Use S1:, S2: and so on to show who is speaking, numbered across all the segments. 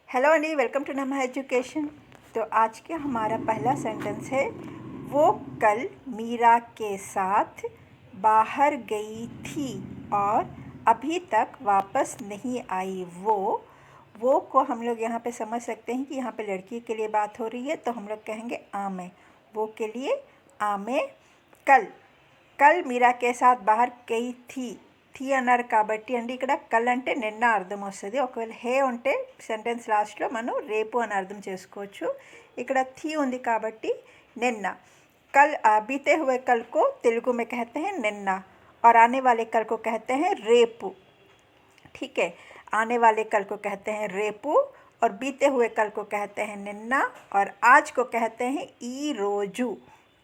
S1: Hello अंडी, welcome to नमा education. तो आज के हमारा पहला सेंटेंस है, वो कल मीरा के साथ बाहर गई थी और अभी तक वापस नहीं आई। वो को हम लोग यहाँ पे समझ सकते हैं कि यहाँ पे लड़की के लिए बात हो रही है, तो हम लोग कहेंगे आमे। वो के लिए आमे। कल मीरा के साथ बाहर गई थी అన్నారు కాబట్టి అండి ఇక్కడ కల్ అంటే నిన్న అర్థం వస్తుంది. ఒకవేళ హే ఉంటే సెంటెన్స్ లాస్ట్లో మనం రేపు అని అర్థం చేసుకోవచ్చు. ఇక్కడ थी ఉంది కాబట్టి నిన్న. कल बीते हुए कल को तेलुगु में कहते हैं निन्ना और आने वाले कल को कहते हैं रेपू. ठीक है, आने वाले कल को कहते हैं रेपू और बीते हुए कल को कहते हैं निन्ना और आज को कहते हैं ई रोजू.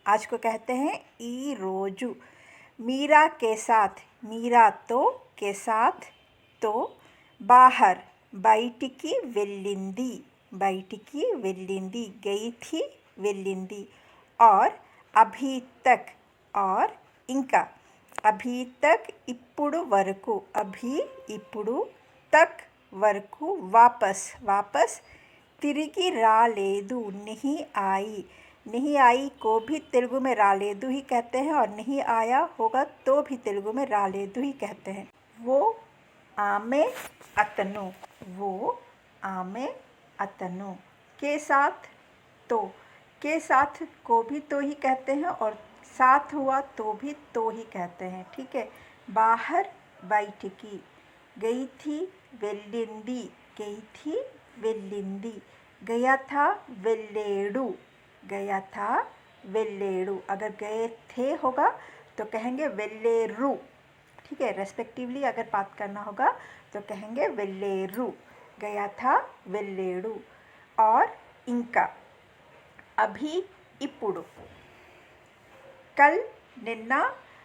S1: आज को कहते हैं ई रोजू. मीरा के साथ, मीरा तो के साथ तो बाहर బయటికి వెళ్ళింది, బయటికి వెళ్ళింది, गई थी వెళ్ళింది. और अभी तक और ఇంకా अभी तक ఇప్పుడు వరకు, अभी ఇప్పుడు तक వరకు वापस తిరిగి రాలేదు, नहीं आई. नहीं आई को भी तेलुगु में रालेदू ही कहते हैं और नहीं आया होगा तो भी तेलुगु में रालेदू ही कहते हैं. वो आमे अतनु, वो आमे अतनु. के साथ को भी तो ही कहते हैं और साथ हुआ तो भी तो ही कहते हैं. ठीक है. बाहर బయటికి, गई थी వెళ్ళింది, गई थी వెళ్ళింది. गया था వెళ్ళేడు, गया था వెళ్ళేడు. अगर गए थे होगा तो कहेंगे వెళ్ళేరు. ठीक है, रेस्पेक्टिवली अगर बात करना होगा तो कहेंगे వెళ్ళేరు. गया था వెళ్ళేడు. और ఇంకా अभी ఇప్పుడు. कल निन्ना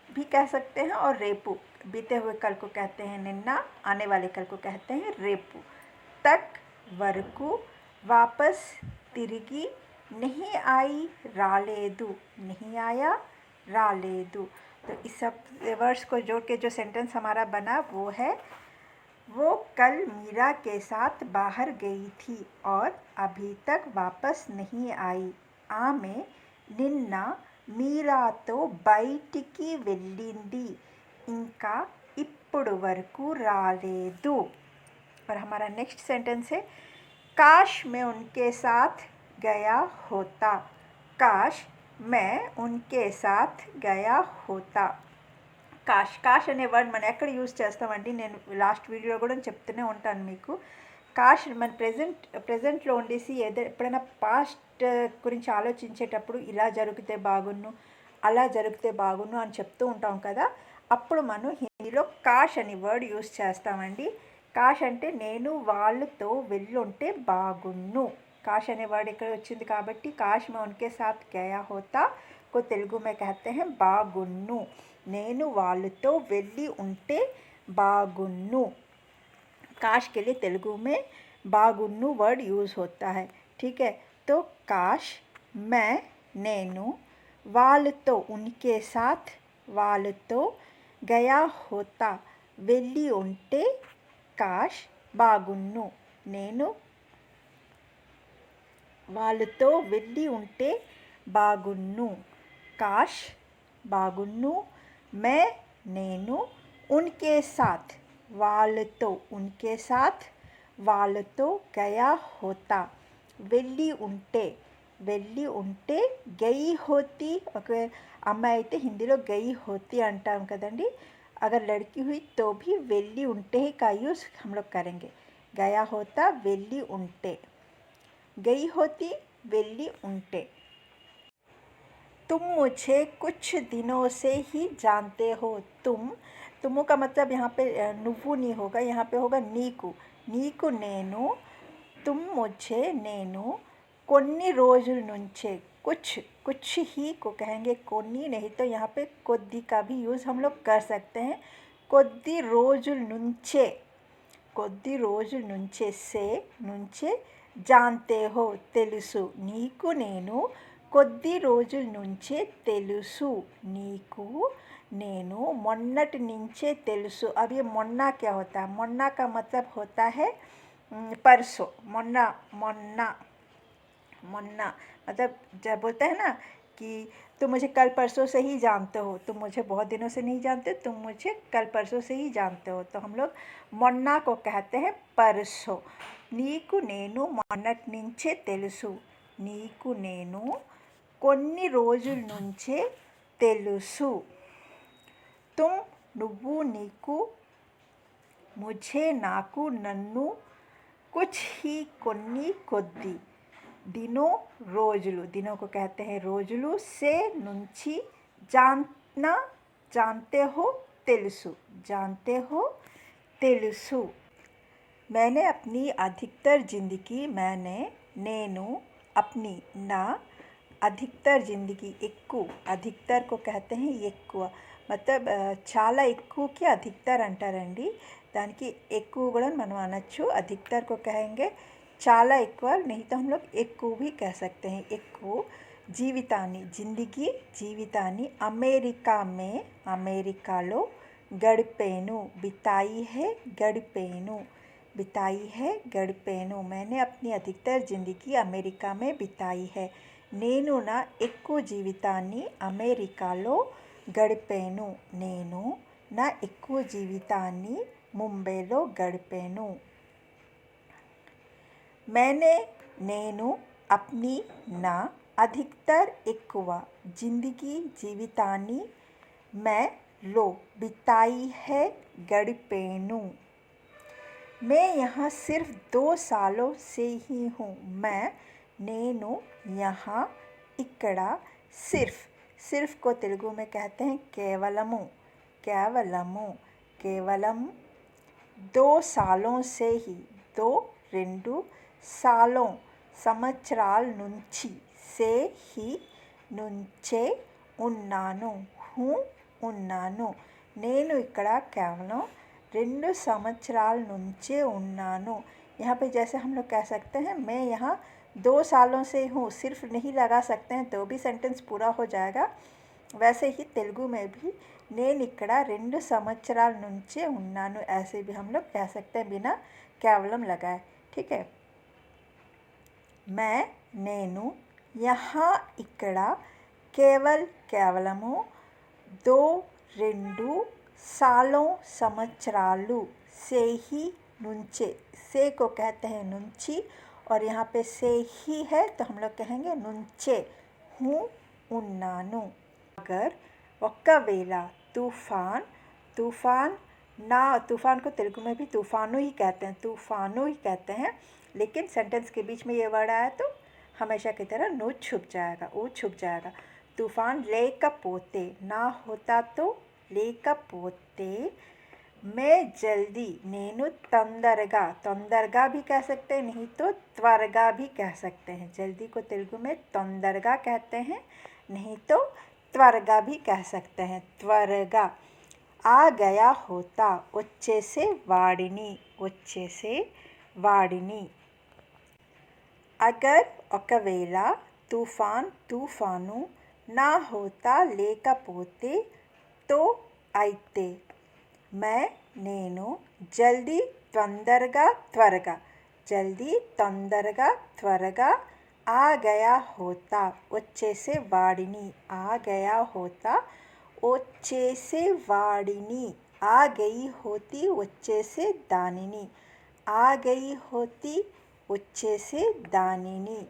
S1: भी कह सकते हैं और रेपू. बीते हुए कल को कहते हैं निन्ना, आने वाले कल को कहते हैं रेपू. तक వరకు, वापस తిరిగి, नहीं आई రాలేదు, नहीं आया రాలేదు. तो इस सब वर्ड्स को जोड़ के जो सेंटेंस हमारा बना वो है, वो कल मीरा के साथ बाहर गई थी और अभी तक वापस नहीं आई. ఆమె నిన్న మీరాతో బయటికి వెళ్ళింది, ఇంకా ఇప్పుడు వరకు రాలేదు. और हमारा नेक्स्ट सेंटेंस है, काश मैं उनके साथ गया होता. काश मैं उनके साथ गया होता. కాష్ అనే వర్డ్ మనం ఎక్కడ యూజ్ చేస్తామండి, నేను లాస్ట్ వీడియోలో కూడా చెప్తూనే ఉంటాను మీకు. కాష్ మన ప్రజెంట్లో ఉండేసి ఎప్పుడైనా పాస్ట్ గురించి ఆలోచించేటప్పుడు ఇలా జరిగితే బాగున్ను, అలా జరిగితే బాగున్ను అని చెప్తూ ఉంటాం కదా, అప్పుడు మనం హిందీలో కాష్ అనే వర్డ్ యూజ్ చేస్తామండి. కాష్ అంటే నేను వాళ్ళతో వెళ్ళుంటే బాగున్ను. काश अने वर्ड ఇక్కడ వచ్చింది కాబట్టి కాష్ मैं उनके साथ गया होता को तेलुगु में कहते हैं బాగున్ను. నేను వాళ్ళతో వెళ్ళి ఉంటే బాగున్ను. काश के लिए तेलुगु में బాగున్ను वर्ड यूज़ होता है. ठीक है. तो काश मैं నేను వాళ్ళతో उनके साथ వాళ్ళతో गया होता వెళ్ళి ఉంటే కాష్ బాగున్ను. నేను వాళ్ళతో వెళ్ళి ఉంటే బాగున్ను. కాష్ బాగున్ను. मैं నేను उनके साथ వాళ్ళతో उनके साथ వాళ్ళతో गया होता వెళ్ళి ఉంటే गई होती. ఒక అమ్మాయి అయితే హిందీలో गई होती అంటాం కదండి. अगर लड़की हुई तो भी వెళ్ళి ఉంటే का यूज़ हम लोग करेंगे. गया होता వెళ్ళి ఉంటే, गई होती వెళ్ళి ఉంటే. तुम मुझे कुछ दिनों से ही जानते हो. तुम का मतलब यहाँ पे నువ్వు नहीं होगा, यहाँ पे होगा నీకు నేను. तुम मुझे నేను కొన్ని రోజుల నుంచే, कुछ ही को कहेंगे కొన్ని, नहीं तो यहाँ पे కొద్ది का भी यूज़ हम लोग कर सकते हैं. కొద్ది రోజుల నుంచే से నుంచే जानते हो తెలుసు. నీకు నేను కొద్ది రోజుల నుంచే తెలుసు. నీకు నేను మొన్నటి నుంచే తెలుసు. अब ये మొన్న क्या होता है? మొన్న का मतलब होता है परसों, మొన్న మొన్న मुन्ना मतलब जब बोलते हैं ना कि तुम मुझे कल परसों से ही जानते हो, तुम मुझे बहुत दिनों से नहीं जानते, तुम मुझे कल परसों से ही जानते हो, तो हम लोग మొన్న को कहते हैं परसों। నీకు నేను మొన్నటి నుంచే తెలుసు, నీకు నేను కొన్ని రోజుల నుంచే తెలుసు। तुम నువ్వు నీకు, मुझे నాకు నన్ను, कुछ ही కొన్ని కొద్ది, दिनों రోజులు, दिनों को कहते हैं రోజులు, से నుంచి, जानना जानते हो తెలుసు, जानते हो తెలుసు। मैंने अपनी अधिकतर ज़िंदगी, मैंने నేను अपनी ना अधिकतर ज़िंदगी ఎక్కువ, अधिकतर को कहते हैं ఎక్కువ, मतलब చాలా ఎక్కువకి अधिकतर అంటారండి, దానికి ఎక్కువ కూడా మనం అనొచ్చు। अधिकतर को कहेंगे చాలా ఎక్కువ, नहीं तो हम लोग ఎక్కువ भी कह सकते हैं, ఎక్కువ। జీవితాన్ని, జిందగీ జీవితాన్ని, అమెరికా में, అమెరికాలో, గడిపాను, बिताई है गడిపాను, बिताई है गడిపాను। मैंने अपनी अधिकतर ज़िंदगी अमेरिका में बिताई है। నేను నా ఎక్కువ జీవితాన్ని అమెరికాలో గడిపాను, నేను నా ఎక్కువ జీవితాన్ని ముంబైలో గడిపాను। मैंने నేను अपनी నా अधिकतर ఎక్కువ జిందగీ జీవితాన్ని मैं లో बिताई है गडिपानु। मैं यहाँ सिर्फ 2 सालों से ही हूँ। मैं నేను यहाँ ఇక్కడ सिर्फ, सिर्फ को तेलुगु में कहते हैं केवलमु, केवलमु, केवलम 2 सालों से ही, 2 రెండు सालों సంవత్సరాల నుంచి, से ही నుంచే, ఉన్నాను, हूँ ఉన్నాను। నేను ఇక్కడ కేవలం 2 సంవత్సరాల నుంచే ఉన్నాను। यहाँ पे जैसे हम लोग कह सकते हैं मैं यहाँ 2 सालों से हूँ, सिर्फ नहीं लगा सकते हैं तो भी सेंटेंस पूरा हो जाएगा। वैसे ही तेलुगु में भी నేను ఇక్కడ 2 సంవత్సరాల నుంచే ఉన్నాను, ऐसे भी हम लोग कह सकते हैं बिना केवलम लगाए, ठीक है। मैं నేను यहाँ ఇక్కడ केवल కేవలము 2 రెండు सालों సంవత్సరాలు, से ही నుంచే, से को कहते हैं నుంచి, और यहाँ पे से ही है तो हम लोग कहेंगे నుంచే, हूँ ఉన్నాను। अगर ఒకవేళ तूफ़ान, तूफ़ान ना, तूफ़ान को तेलुगु में भी तूफ़ानों ही कहते हैं, तूफ़ानों ही कहते हैं, लेकिन सेंटेंस के बीच में ये वर्ड आया तो हमेशा की तरह नो छुप जाएगा, वो छुप जाएगा। तूफ़ान లేకపోతే, ना होता तो, లేకపోతే, मैं जल्दी, నేను తొందరగా, తొందరగా भी कह सकते हैं, नहीं तो त्वरगा भी कह सकते हैं। जल्दी को तेलुगु में తొందరగా कहते हैं, नहीं तो त्वरगा भी कह सकते हैं, त्वरगा। आ गया होता, వచ్చేసే వాడిని, వచ్చేసే వాడిని। अगर ఒకవేళ तूफ़ान, तूफ़ानु, ना होता లేకపోతే, तो అయితే। मैं నేను జల్దీ తొందరగా త్వరగా, జల్దీ తొందరగా త్వరగా, आ गया होता వచ్చేసే వాడిని, आ गया होता వచ్చేసే వాడిని, आ गई होती వచ్చేసే దానిని, आ गई होती వచ్చేసే దానిని।